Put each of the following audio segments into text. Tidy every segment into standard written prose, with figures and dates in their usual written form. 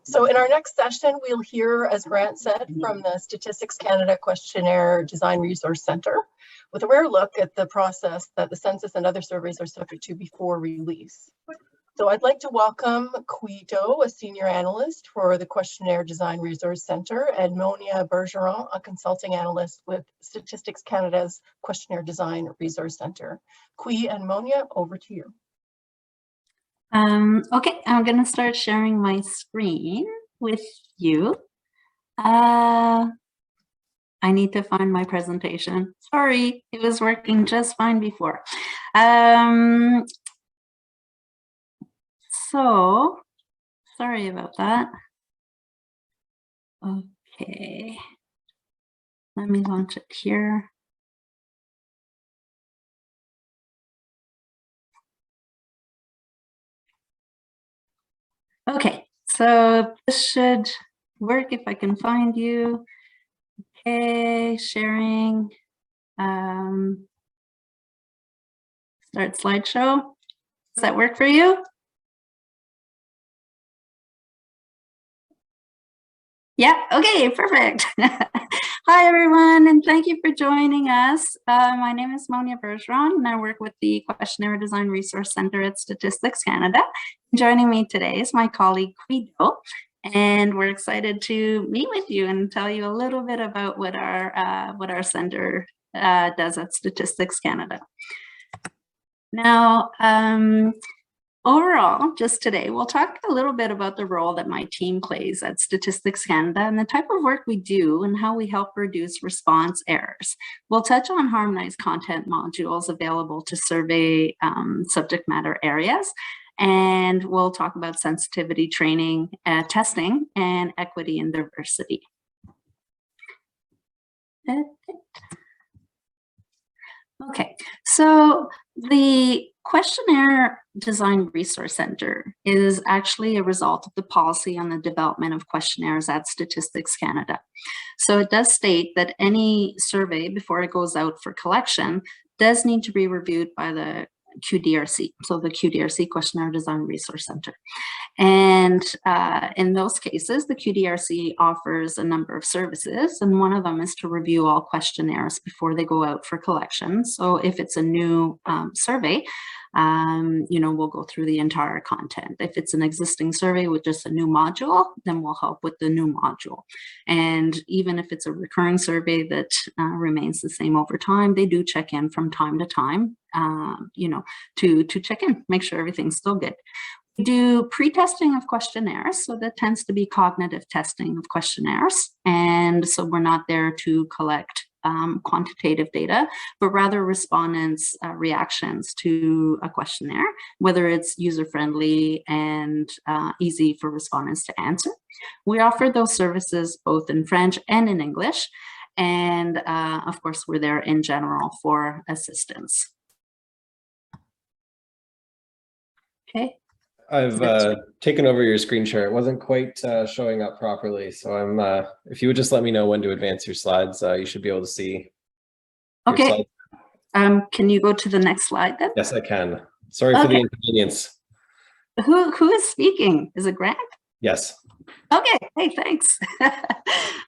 So in our next session, we'll hear, as Grant said, from the Statistics Canada Questionnaire Design Resource Centre, with a rare look at the process that the census and other surveys are subject to before release. So I'd like to welcome Guido, a senior analyst for the Questionnaire Design Resource Centre, and Monia Bergeron, a consulting analyst with Statistics Canada's Questionnaire Design Resource Centre. Qui and Monia, over to you. Okay, I'm going to start sharing my screen with you. I need to find my presentation. Sorry, it was working just fine before. So, sorry about that. Okay, let me launch it here. Okay, so this should work if I can find you. Okay, sharing. Start slideshow. Does that work for you? Yeah, okay, perfect. Hi, everyone, and thank you for joining us. My name is Monia Bergeron, and I work with the Questionnaire Design Resource Centre at Statistics Canada. Joining me today is my colleague, Guido, and we're excited to meet with you and tell you a little bit about what our centre does at Statistics Canada. Now, overall, just today, we'll talk a little bit about the role that my team plays at Statistics Canada and the type of work we do and how we help reduce response errors. We'll touch on harmonized content modules available to survey subject matter areas, and we'll talk about sensitivity training, testing, and equity and diversity. Okay, so the Questionnaire Design Resource Centre is actually a result of the policy on the development of questionnaires at Statistics Canada. So it does state that any survey before it goes out for collection does need to be reviewed by the QDRC, so the QDRC Questionnaire Design Resource Centre. And in those cases, the QDRC offers a number of services, and one of them is to review all questionnaires before they go out for collection. So if it's a new survey, we'll go through the entire content. If it's an existing survey with just a new module, then we'll help with the new module. And even if it's a recurring survey that remains the same over time, they do check in from time to time, to check in, make sure everything's still good. We do pre-testing of questionnaires, so that tends to be cognitive testing of questionnaires. And so we're not there to collect quantitative data, but rather respondents' reactions to a questionnaire, whether it's user-friendly and easy for respondents to answer. We offer those services both in French and in English. And of course, we're there in general for assistance. Okay. I've taken over your screen share. It wasn't quite showing up properly. So I'm, if you would just let me know when to advance your slides, you should be able to see. Okay. Can you go to the next slide then? Yes, I can. Sorry for the inconvenience. Who is speaking? Is it Grant? Yes. Okay, hey, thanks.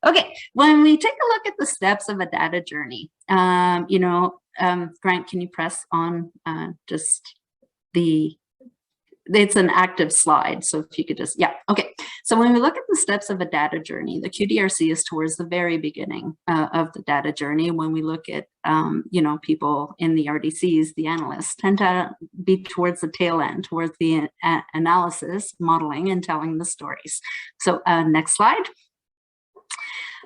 Okay, when we take a look at the steps of a data journey, Grant, can you press on just the, it's an active slide, so if you could just, yeah, okay. So when we look at the steps of a data journey, the QDRC is towards the very beginning of the data journey. When we look at, people in the RDCs, the analysts tend to be towards the tail end, towards the analysis, modeling, and telling the stories. So next slide.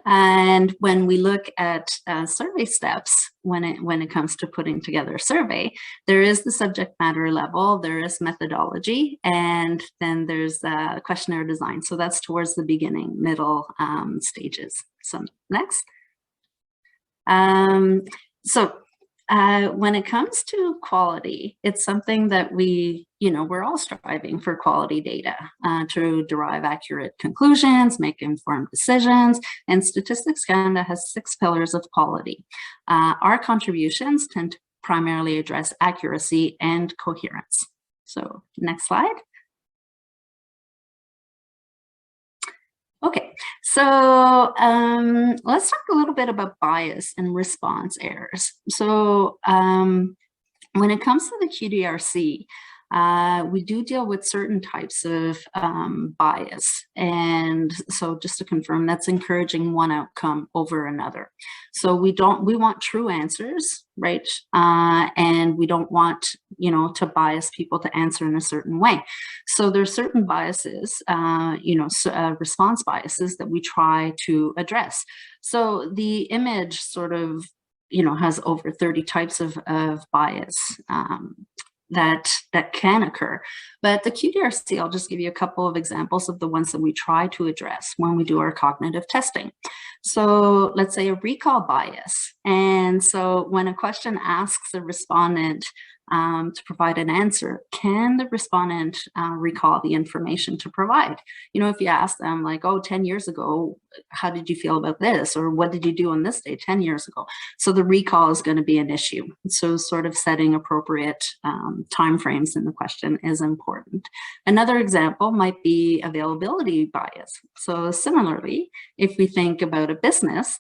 And when we look at survey steps, when it comes to putting together a survey, there is the subject matter level, there is methodology, and then there's questionnaire design. So that's towards the beginning, middle stages. So next. When it comes to quality, it's something that we're all striving for quality data to derive accurate conclusions, make informed decisions, and Statistics Canada has 6 pillars of quality. Our contributions tend to primarily address accuracy and coherence. So next slide. So let's talk a little bit about bias and response errors. So when it comes to the QDRC, we do deal with certain types of bias. And so just to confirm, that's encouraging one outcome over another. So we want true answers, right? And we don't want, to bias people to answer in a certain way. So there's certain biases, response biases that we try to address. So the image sort of, has over 30 types of bias that can occur. But the QDRC, I'll just give you a couple of examples of the ones that we try to address when we do our cognitive testing. So let's say a recall bias. And so when a question asks the respondent to provide an answer, can the respondent recall the information to provide? If you ask them like, oh, 10 years ago, how did you feel about this? Or what did you do on this day 10 years ago? So the recall is going to be an issue. So sort of setting appropriate timeframes in the question is important. Another example might be availability bias. So similarly, if we think about a business,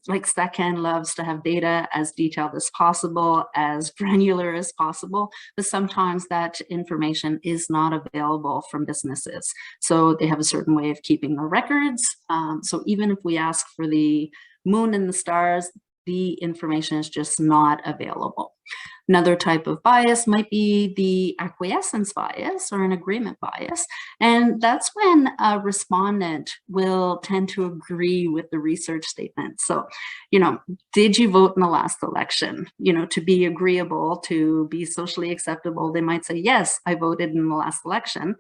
like Cette loves to have data as detailed as possible, as granular as possible, but sometimes that information is not available from businesses. So they have a certain way of keeping the records. So even if we ask for the moon and the stars, the information is just not available. Another type of bias might be the acquiescence bias or an agreement bias. And that's when a respondent will tend to agree with the research statement. So, did you vote in the last election? To be agreeable, to be socially acceptable, they might say, yes, I voted in the last election.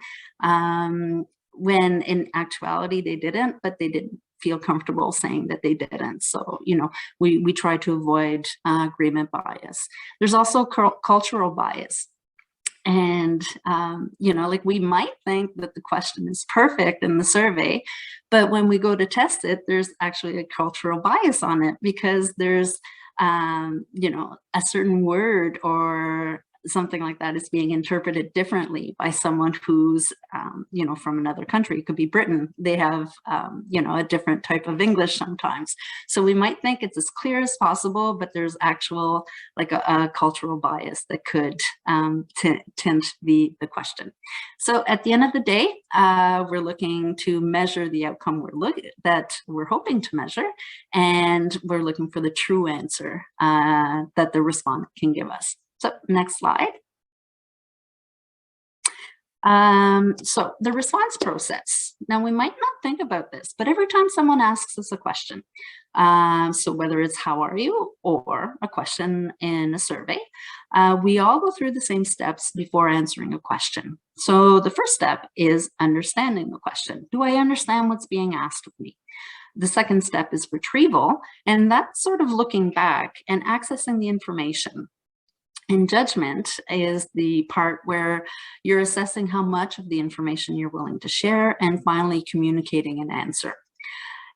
When in actuality, they didn't, but they didn't feel comfortable saying that they didn't. So, we try to avoid agreement bias. There's also cultural bias. And, like we might think that the question is perfect in the survey, but when we go to test it, there's actually a cultural bias on it because there's, a certain word or something like that is being interpreted differently by someone who's, from another country. It could be Britain. They have, a different type of English sometimes. So we might think it's as clear as possible, but there's actual, like a cultural bias that could tint the question. So at the end of the day, we're looking to measure the outcome that we're hoping to measure, and we're looking for the true answer that the respondent can give us. So next slide. So the response process. Now we might not think about this, but every time someone asks us a question, so whether it's how are you or a question in a survey, we all go through the same steps before answering a question. So the first step is understanding the question. Do I understand what's being asked of me? The second step is retrieval, and that's sort of looking back and accessing the information. And judgment is the part where you're assessing how much of the information you're willing to share, and finally communicating an answer.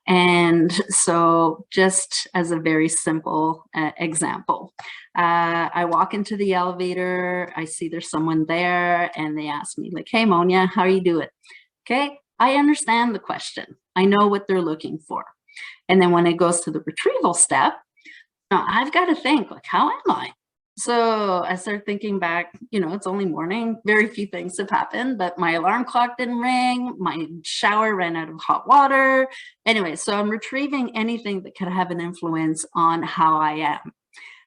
And so just as a very simple example, I walk into the elevator, I see there's someone there, and they ask me like, hey, Monia, how are you doing? Okay, I understand the question. I know what they're looking for. And then when it goes to the retrieval step, now I've got to think like, how am I? So I started thinking back, it's only morning, very few things have happened, but my alarm clock didn't ring, my shower ran out of hot water. Anyway, so I'm retrieving anything that could have an influence on how I am.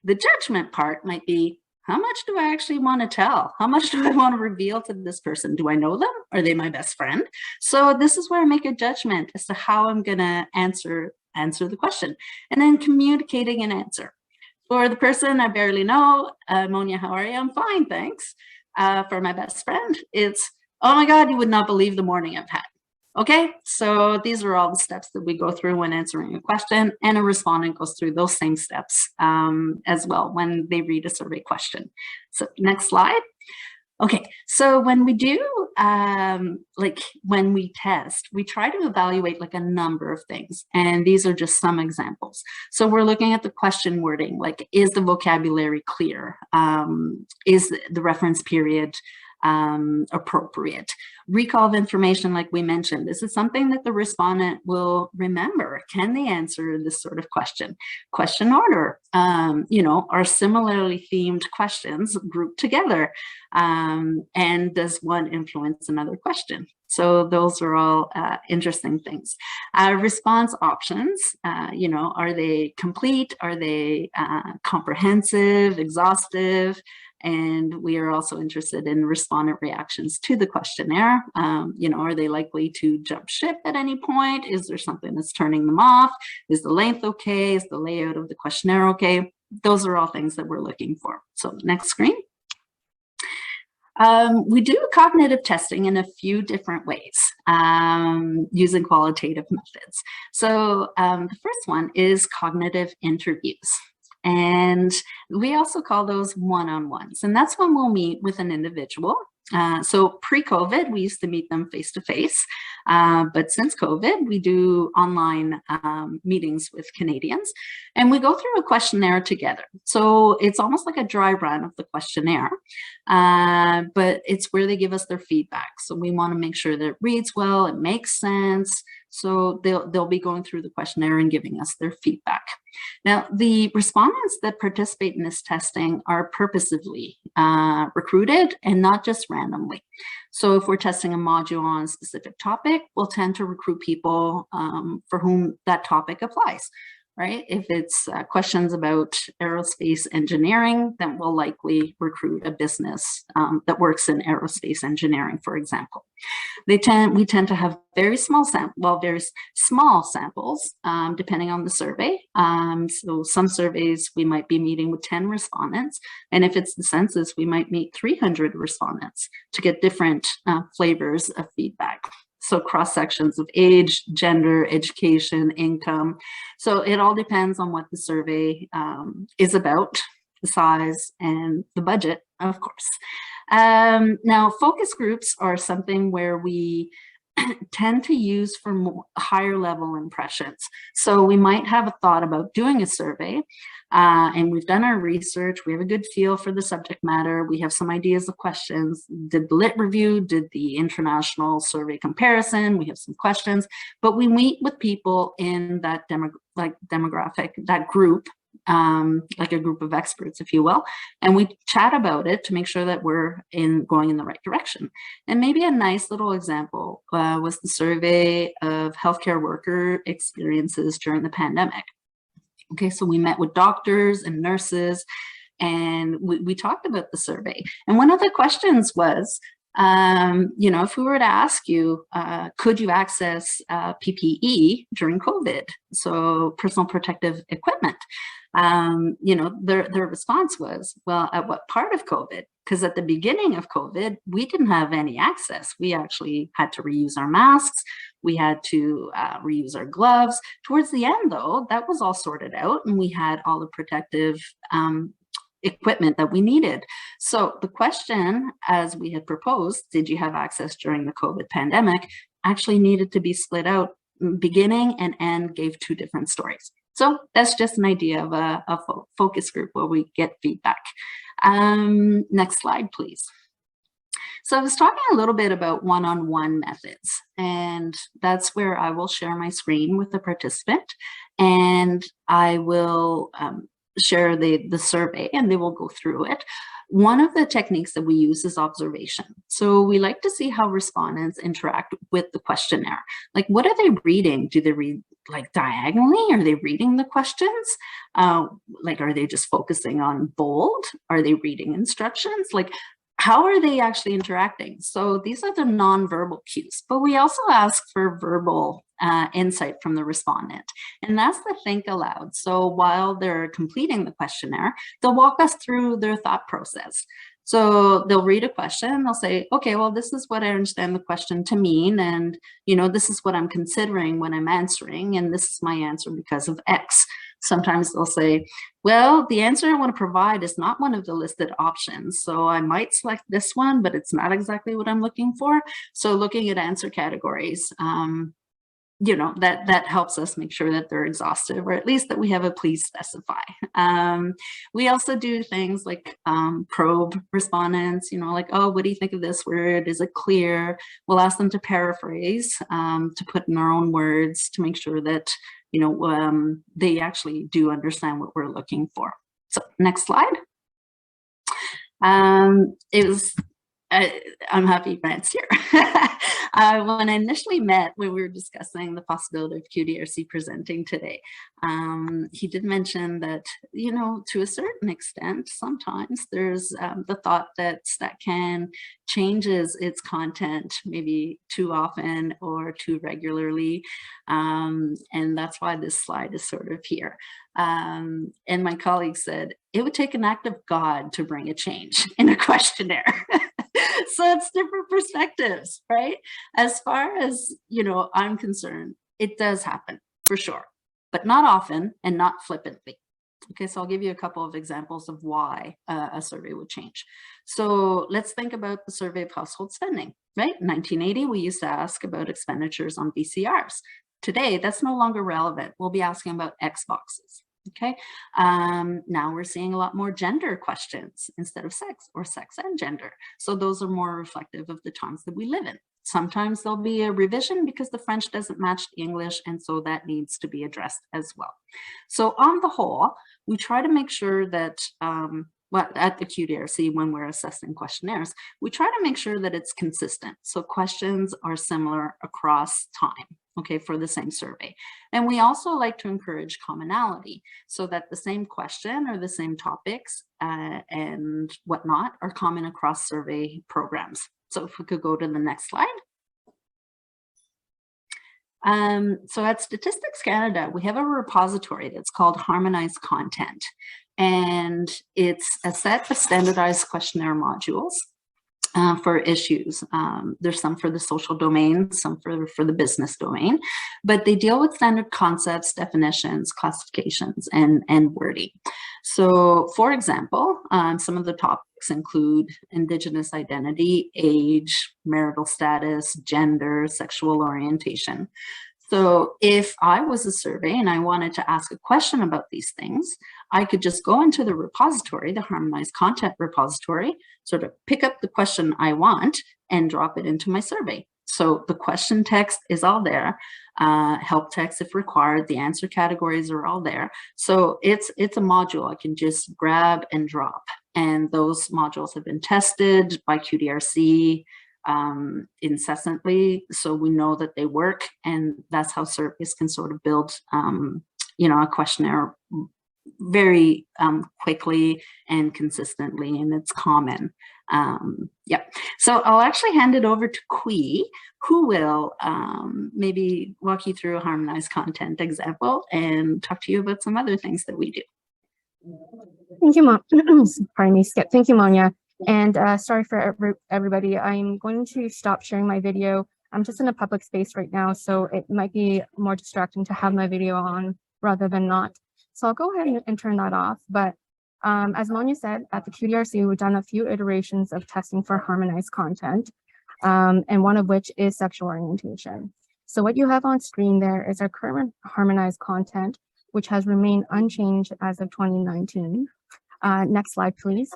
The judgment part might be, how much do I actually want to tell? How much do I want to reveal to this person? Do I know them? Are they my best friend? So this is where I make a judgment as to how I'm going to answer the question, and then communicating an answer. For the person I barely know, Monia, how are you? I'm fine, thanks. For my best friend, it's, oh my God, you would not believe the morning I've had. Okay, so these are all the steps that we go through when answering a question, and a respondent goes through those same steps as well when they read a survey question. So next slide. Okay, so when we do, when we test, we try to evaluate like a number of things, and these are just some examples. So we're looking at the question wording, like, is the vocabulary clear? Is the reference period appropriate. Recall of information, like we mentioned, this is something that the respondent will remember. Can they answer this sort of question? Question order, are similarly themed questions grouped together? And does one influence another question? So those are all interesting things. Response options, are they complete? Are they comprehensive, exhaustive? And we are also interested in respondent reactions to the questionnaire. Are they likely to jump ship at any point? Is there something that's turning them off? Is the length okay? Is the layout of the questionnaire okay? Those are all things that we're looking for. So next screen. We do cognitive testing in a few different ways using qualitative methods. So the first one is cognitive interviews. And we also call those one-on-ones. And that's when we'll meet with an individual. So pre-COVID, we used to meet them face-to-face. But since COVID, we do online meetings with Canadians. And we go through a questionnaire together. So it's almost like a dry run of the questionnaire. But it's where they give us their feedback. So we want to make sure that it reads well, it makes sense. So they'll be going through the questionnaire and giving us their feedback. Now, the respondents that participate in this testing are purposively recruited and not just randomly. So if we're testing a module on a specific topic, we'll tend to recruit people for whom that topic applies. Right? If it's questions about aerospace engineering, then we'll likely recruit a business that works in aerospace engineering, for example. We tend to have very small samples, depending on the survey. So some surveys, we might be meeting with 10 respondents. And if it's the census, we might meet 300 respondents to get different flavors of feedback. So cross sections of age, gender, education, income. So it all depends on what the survey is about, the size and the budget, of course. Now, focus groups are something where we tend to use for more higher level impressions. So we might have a thought about doing a survey and we've done our research. We have a good feel for the subject matter. We have some ideas of questions. Did the lit review, did the international survey comparison. We have some questions, but we meet with people in that demographic, that group, like a group of experts, if you will, and we chat about it to make sure that we're going in the right direction. And maybe a nice little example was the survey of healthcare worker experiences during the pandemic. Okay, so we met with doctors and nurses, and we talked about the survey. And one of the questions was, if we were to ask you, could you access PPE during COVID? So personal protective equipment. Their response was, well, at what part of COVID? Because at the beginning of COVID, we didn't have any access. We actually had to reuse our masks. We had to reuse our gloves. Towards the end, though, that was all sorted out, and we had all the protective equipment that we needed. So the question, as we had proposed, did you have access during the COVID pandemic, actually needed to be split out. Beginning and end gave two different stories. So that's just an idea of a focus group where we get feedback. Next slide, please. So I was talking a little bit about one-on-one methods, and that's where I will share my screen with the participant, and I will share the survey and they will go through it. One of the techniques that we use is observation. So we like to see how respondents interact with the questionnaire. Like, what are they reading? Do they read like diagonally? Are they reading the questions? Like, are they just focusing on bold? Are they reading instructions? Like, how are they actually interacting? So these are the nonverbal cues, but we also ask for verbal insight from the respondent, and that's the think aloud. So while they're completing the questionnaire, they'll walk us through their thought process. So they'll read a question, they'll say, okay, well, this is what I understand the question to mean, and this is what I'm considering when I'm answering, and this is my answer because of X. Sometimes they'll say, well, the answer I want to provide is not one of the listed options. So I might select this one, but it's not exactly what I'm looking for. So looking at answer categories you know, that helps us make sure that they're exhaustive, or at least that we have a please specify. We also do things like probe respondents, you know, like, oh, what do you think of this word? Is it clear? We'll ask them to paraphrase, to put in their own words to make sure that, you know, they actually do understand what we're looking for. So next slide. I'm happy Grant's here. When I initially met, when we were discussing the possibility of QDRC presenting today, he did mention that, you know, to a certain extent, sometimes there's the thought that StatCan changes its content maybe too often or too regularly. And that's why this slide is sort of here. And my colleague said, it would take an act of God to bring a change in a questionnaire. So it's different perspectives, right? As far as, you know, I'm concerned, it does happen for sure, but not often and not flippantly. Okay, so I'll give you a couple of examples of why a survey would change. So let's think about the survey of household spending, right? In 1980, we used to ask about expenditures on VCRs. Today, that's no longer relevant. We'll be asking about Xboxes. Okay, now we're seeing a lot more gender questions instead of sex, or sex and gender. So those are more reflective of the times that we live in. Sometimes there'll be a revision because the French doesn't match the English, and so that needs to be addressed as well. So on the whole, we try to make sure that, well, at the QDRC, when we're assessing questionnaires, we try to make sure that it's consistent. So questions are similar across time, okay, for the same survey. And we also like to encourage commonality so that the same question or the same topics and whatnot are common across survey programs. So if we could go to the next slide. So at Statistics Canada, we have a repository that's called Harmonized Content. And it's a set of standardized questionnaire modules for issues. There's some for the social domain, some for the business domain, but they deal with standard concepts, definitions, classifications, and wording. So for example, some of the topics include Indigenous identity, age, marital status, gender, sexual orientation. So if I was a survey and I wanted to ask a question about these things, I could just go into the repository, the Harmonized Content repository, sort of pick up the question I want and drop it into my survey. So the question text is all there, help text if required, the answer categories are all there. So it's a module I can just grab and drop. And those modules have been tested by QDRC incessantly, so we know that they work, and that's how surveys can sort of build, you know, a questionnaire very quickly and consistently, and it's common. Yeah, so I'll actually hand it over to Qui, who will maybe walk you through a harmonized content example and talk to you about some other things that we do. Thank you, pardon me, Skip. Thank you, Monia. And sorry for everybody, I'm going to stop sharing my video. I'm just in a public space right now, so it might be more distracting to have my video on rather than not. So I'll go ahead and turn that off. But as Monia said, at the QDRC, we've done a few iterations of testing for harmonized content, and one of which is sexual orientation. So what you have on screen there is our current harmonized content, which has remained unchanged as of 2019. Next slide, please.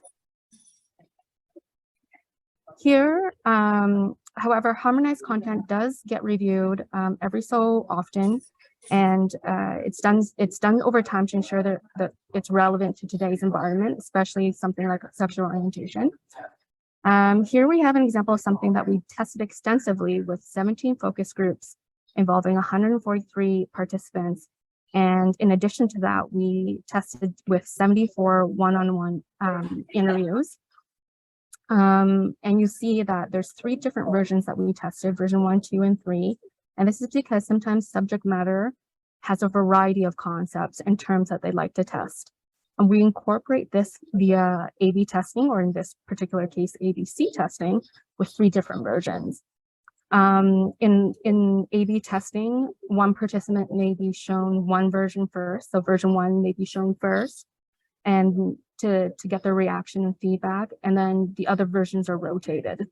Here, however, harmonized content does get reviewed every so often, and it's done over time to ensure that it's relevant to today's environment, especially something like sexual orientation. Here we have an example of something that we tested extensively with 17 focus groups involving 143 participants. And in addition to that, we tested with 74 one-on-one interviews. And you see that there's 3 different versions that we tested, version 1, 2, and 3. And this is because sometimes subject matter has a variety of concepts and terms that they'd like to test. And we incorporate this via A/B testing, or in this particular case, ABC testing, with 3 different versions. In A/B testing, one participant may be shown one version first. So version 1 may be shown first, and to get their reaction and feedback, and then the other versions are rotated.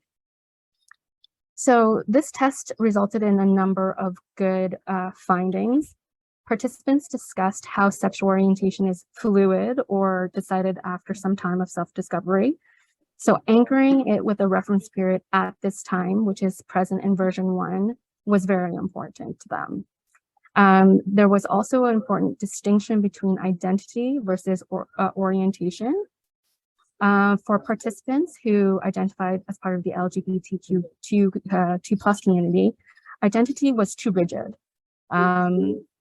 So this test resulted in a number of good findings. Participants discussed how sexual orientation is fluid or decided after some time of self-discovery. So anchoring it with a reference period at this time, which is present in version 1, was very important to them. There was also an important distinction between identity versus orientation. For participants who identified as part of the LGBTQ2+ community, identity was too rigid.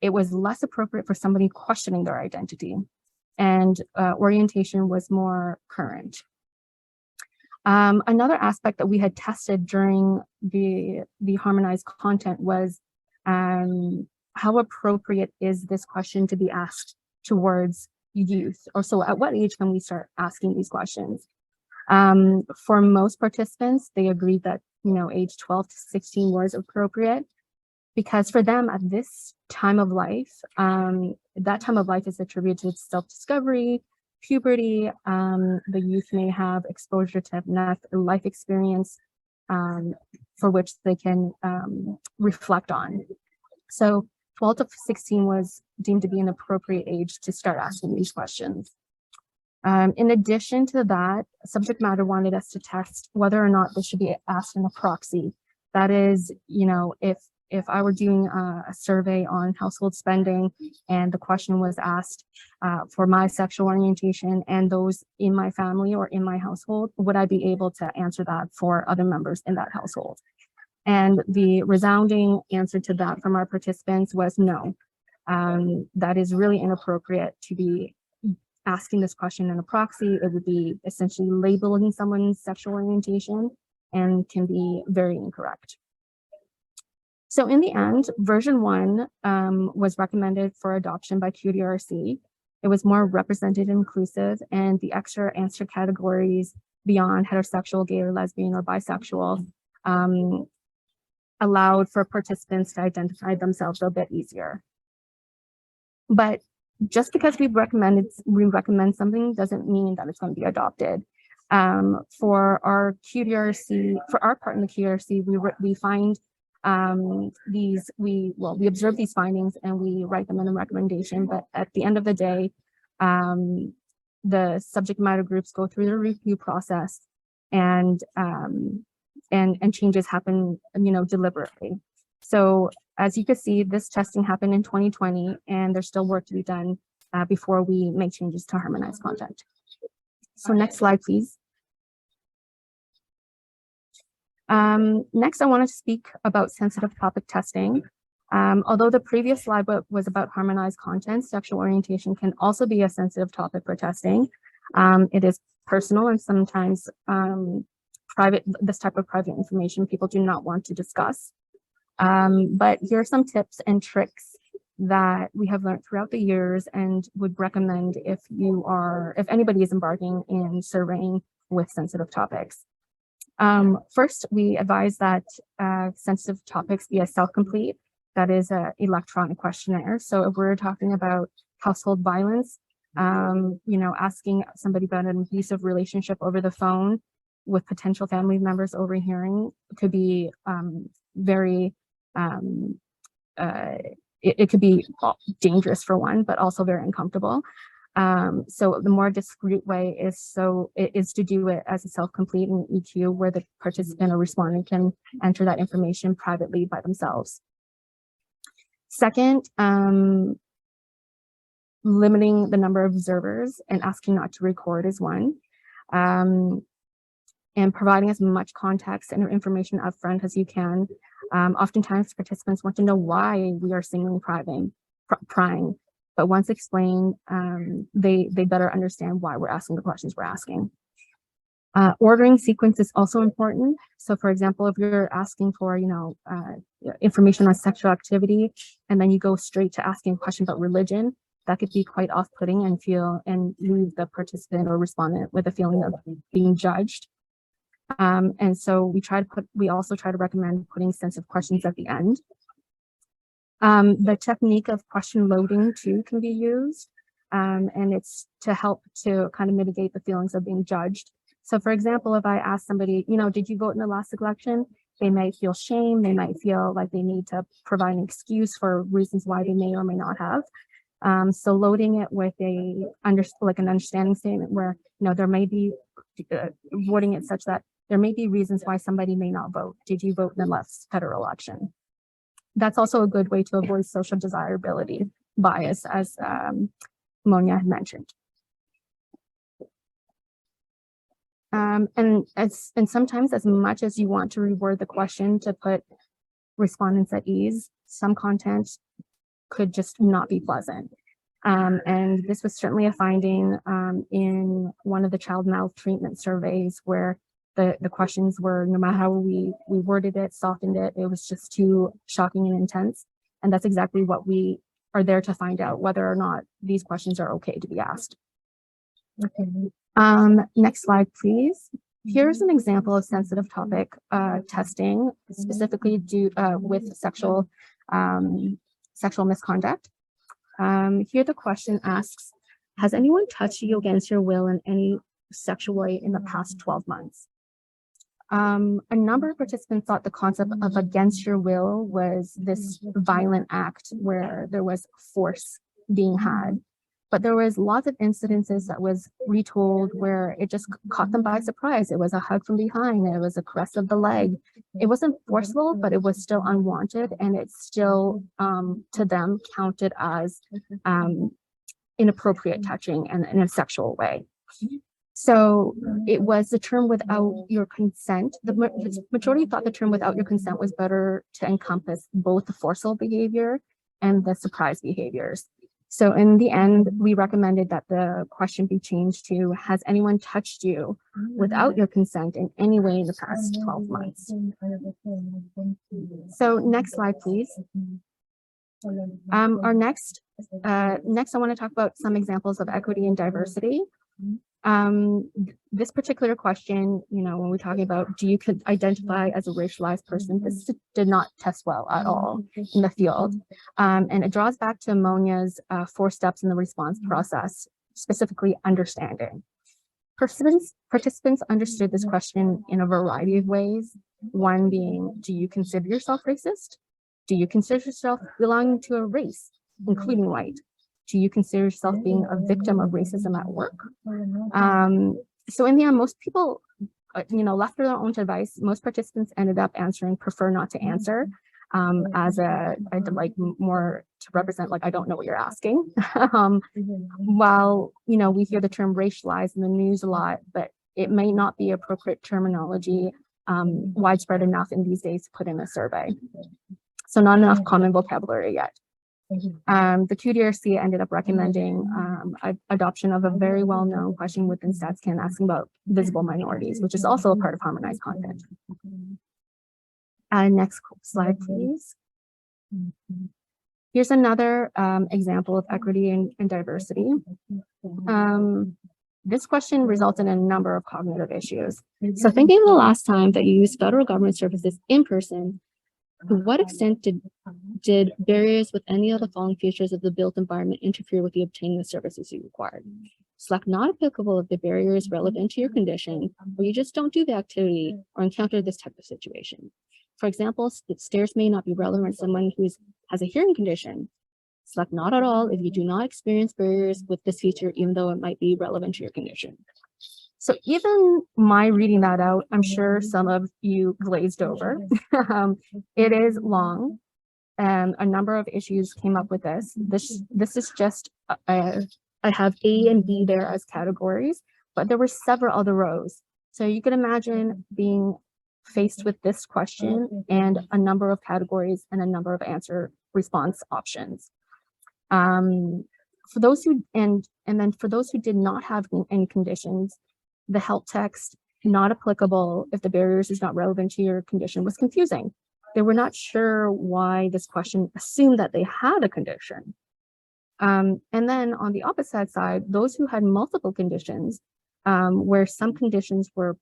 It was less appropriate for somebody questioning their identity, and orientation was more current. Another aspect that we had tested during the harmonized content was how appropriate is this question to be asked towards youth, or so at what age can we start asking these questions? For most participants, they agreed that age 12 to 16 was appropriate, because for them at this time of life, that time of life is attributed to self-discovery, puberty. The youth may have exposure to enough life experience for which they can reflect on. So 12 to 16 was deemed to be an appropriate age to start asking these questions. In addition to that, subject matter wanted us to test whether or not this should be asked in a proxy. That is, if I were doing a survey on household spending and the question was asked for my sexual orientation and those in my family or in my household, would I be able to answer that for other members in that household? And the resounding answer to that from our participants was no. That is really inappropriate to be asking this question in a proxy. It would be essentially labeling someone's sexual orientation and can be very incorrect. So in the end, version 1 was recommended for adoption by QDRC. It was more representative, inclusive, and the extra answer categories beyond heterosexual, gay or lesbian or bisexual allowed for participants to identify themselves a bit easier. But just because we recommend something doesn't mean that it's going to be adopted. For our QDRC, for our part in the QDRC, we find we observe these findings and we write them in a recommendation, but at the end of the day, the subject matter groups go through the review process and changes happen, deliberately. So as you can see, this testing happened in 2020 and there's still work to be done before we make changes to harmonized content. So next slide, please. Next, I wanted to speak about sensitive topic testing. Although the previous slide was about harmonized content, sexual orientation can also be a sensitive topic for testing. It is personal and sometimes this type of private information people do not want to discuss. But here are some tips and tricks that we have learned throughout the years and would recommend if anybody is embarking in surveying with sensitive topics. First, we advise that sensitive topics be a self-complete, that is an electronic questionnaire. So if we're talking about household violence, asking somebody about an abusive relationship over the phone with potential family members overhearing could be it could be dangerous for one, but also very uncomfortable. So the more discreet way is to do it as a self-complete in EQ, where the participant or respondent can enter that information privately by themselves. Second, limiting the number of observers and asking not to record is one. And providing as much context and information upfront as you can. Oftentimes participants want to know why we are singling prying. But once explained, they better understand why we're asking the questions we're asking. Ordering sequence is also important. So for example, if you're asking for, information on sexual activity, and then you go straight to asking a question about religion, that could be quite off-putting and leave the participant or respondent with a feeling of being judged. And so we also try to recommend putting sensitive questions at the end. The technique of question loading too can be used, and it's to help to kind of mitigate the feelings of being judged. So for example, if I ask somebody, did you vote in the last election? They might feel shame. They might feel like they need to provide an excuse for reasons why they may or may not have. So loading it with an understanding statement where, there may be wording it such that there may be reasons why somebody may not vote. Did you vote in the last federal election? That's also a good way to avoid social desirability bias, as Monia had mentioned. And sometimes, as much as you want to reword the question to put respondents at ease, some content could just not be pleasant. And this was certainly a finding in one of the child maltreatment surveys, where the questions were, no matter how we worded it, softened it, it was just too shocking and intense. And that's exactly what we are there to find out, whether or not these questions are okay to be asked. Okay. Next slide, please. Here's an example of sensitive topic testing, specifically with sexual misconduct. Here the question asks, has anyone touched you against your will in any sexual way in the past 12 months? A number of participants thought the concept of against your will was this violent act where there was force being had. But there was lots of incidences that was retold where it just caught them by surprise. It was a hug from behind. It was a caress of the leg. It wasn't forceful, but it was still unwanted. And it's still, to them, counted as inappropriate touching and in a sexual way. So it was the term without your consent. The majority thought the term without your consent was better to encompass both the forceful behavior and the surprise behaviors. So in the end, we recommended that the question be changed to, has anyone touched you without your consent in any way in the past 12 months? So next slide, please. Next, I want to talk about some examples of equity and diversity. This particular question, when we're talking about, do you identify as a racialized person, this did not test well at all in the field. And it draws back to Monia's 4 steps in the response process, specifically understanding. Participants understood this question in a variety of ways. One being, do you consider yourself racist? Do you consider yourself belonging to a race, including white? Do you consider yourself being a victim of racism at work? So in the end, most people, left to their own device, most participants ended up answering prefer not to answer, as more to represent, I don't know what you're asking. While, we hear the term racialized in the news a lot, but it may not be appropriate terminology widespread enough in these days to put in a survey. So not enough common vocabulary yet. The QDRC ended up recommending adoption of a very well-known question within Stats Can asking about visible minorities, which is also a part of harmonized content. Next slide, please. Here's another example of equity and diversity. This question resulted in a number of cognitive issues. So thinking of the last time that you used federal government services in person, to what extent did barriers with any of the following features of the built environment interfere with you obtaining the services you required? Select not applicable if the barrier is relevant to your condition, or you just don't do the activity or encounter this type of situation. For example, stairs may not be relevant to someone who has a hearing condition. Select not at all if you do not experience barriers with this feature, even though it might be relevant to your condition. So even my reading that out, I'm sure some of you glazed over. It is long, and a number of issues came up with this. This is just, I have A and B there as categories, but there were several other rows. So you can imagine being faced with this question and a number of categories and a number of answer response options. For those who, and then for those who did not have any conditions, the help text not applicable if the barriers is not relevant to your condition was confusing. They were not sure why this question assumed that they had a condition. And then on the opposite side, those who had multiple conditions, where some conditions were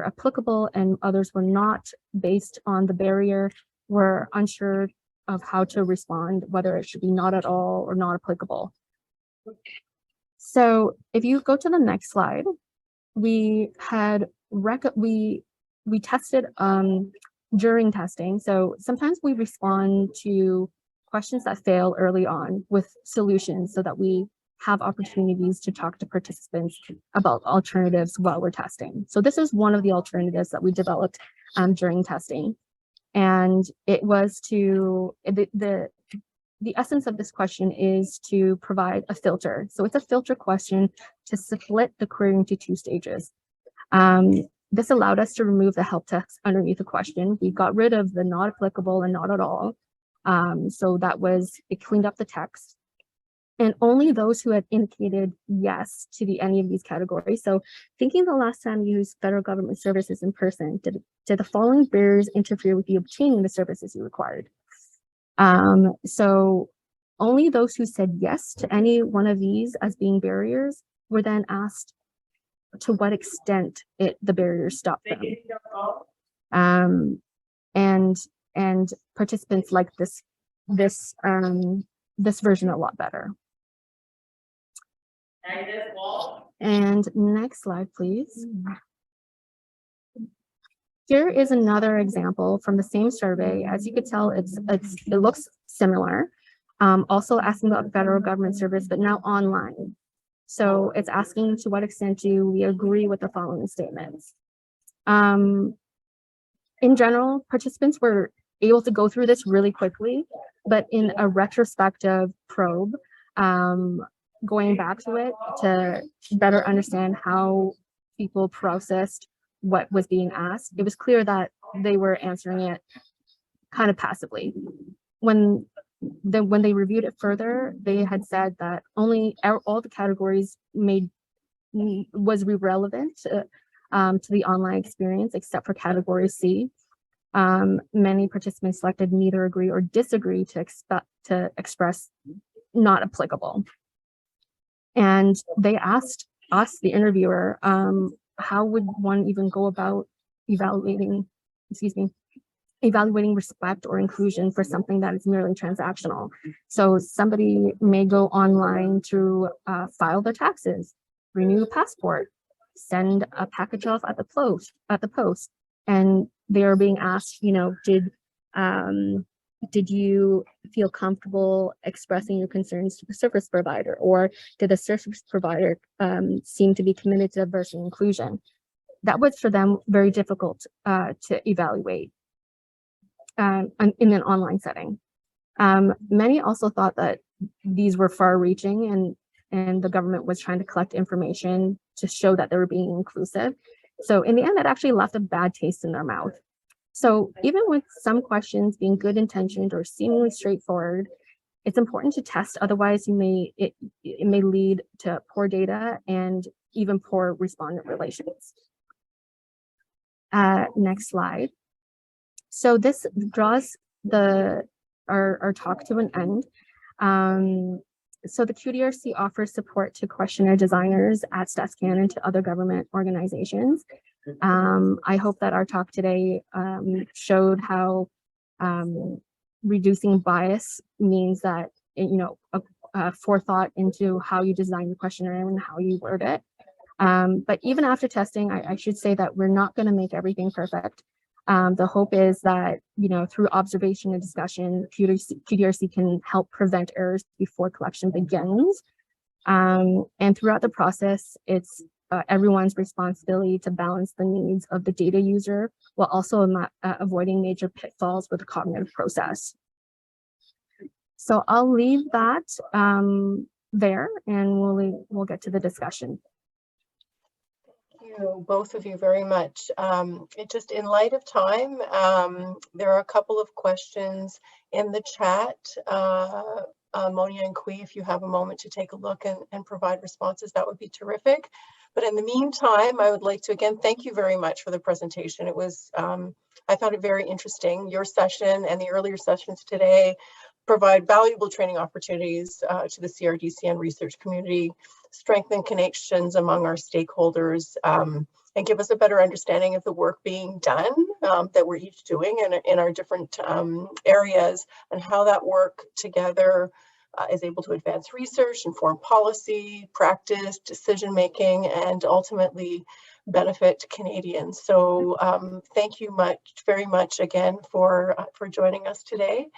applicable and others were not based on the barrier, were unsure of how to respond, whether it should be not at all or not applicable. So if you go to the next slide, we tested during testing. So sometimes we respond to questions that fail early on with solutions so that we have opportunities to talk to participants about alternatives while we're testing. So this is one of the alternatives that we developed during testing. And it was to, the essence of this question is to provide a filter. So it's a filter question to split the query into 2 stages. This allowed us to remove the help text underneath the question. We got rid of the not applicable and not at all. So that was, it cleaned up the text. And only those who had indicated yes to any of these categories. So thinking the last time you used federal government services in person, did the following barriers interfere with you obtaining the services you required? So only those who said yes to any one of these as being barriers were then asked to what extent the barriers stopped them. And participants liked this version a lot better. And next slide, please. Here is another example from the same survey. As you could tell, it looks similar. Also asking about federal government service, but now online. So it's asking to what extent do we agree with the following statements. In general, participants were able to go through this really quickly, but in a retrospective probe, going back to it to better understand how people processed what was being asked, it was clear that they were answering it kind of passively. When they reviewed it further, they had said that all the categories was relevant to the online experience except for category C. Many participants selected neither agree or disagree to express not applicable. And they asked us, the interviewer, how would one even go about evaluating respect or inclusion for something that is merely transactional. So somebody may go online to file their taxes, renew a passport, send a package off at the post, and they are being asked, did you feel comfortable expressing your concerns to the service provider, or did the service provider seem to be committed to diversity and inclusion? That was for them very difficult to evaluate in an online setting. Many also thought that these were far-reaching and the government was trying to collect information to show that they were being inclusive. So in the end, that actually left a bad taste in their mouth. So even with some questions being good intentioned or seemingly straightforward, it's important to test. Otherwise, it may lead to poor data and even poor respondent relations. Next slide. So this draws our talk to an end. So the QDRC offers support to questionnaire designers at Statistique Canada and to other government organizations. I hope that our talk today showed how reducing bias means that, forethought into how you design the questionnaire and how you word it. But even after testing, I should say that we're not going to make everything perfect. The hope is that, through observation and discussion, QDRC can help prevent errors before collection begins. And throughout the process, it's everyone's responsibility to balance the needs of the data user while also avoiding major pitfalls with the cognitive process. So I'll leave that there, and we'll get to the discussion. Thank you, both of you, very much. Just in light of time, there are a couple of questions in the chat. Monia and Kui, if you have a moment to take a look and provide responses, that would be terrific. But in the meantime, I would like to again thank you very much for the presentation. It was, I found it very interesting. Your session and the earlier sessions today provide valuable training opportunities to the CRDC and research community, strengthen connections among our stakeholders, and give us a better understanding of the work being done that we're each doing in our different areas, and how that work together is able to advance research, inform policy, practice, decision-making, and ultimately benefit Canadians. So thank you very much again for joining us today.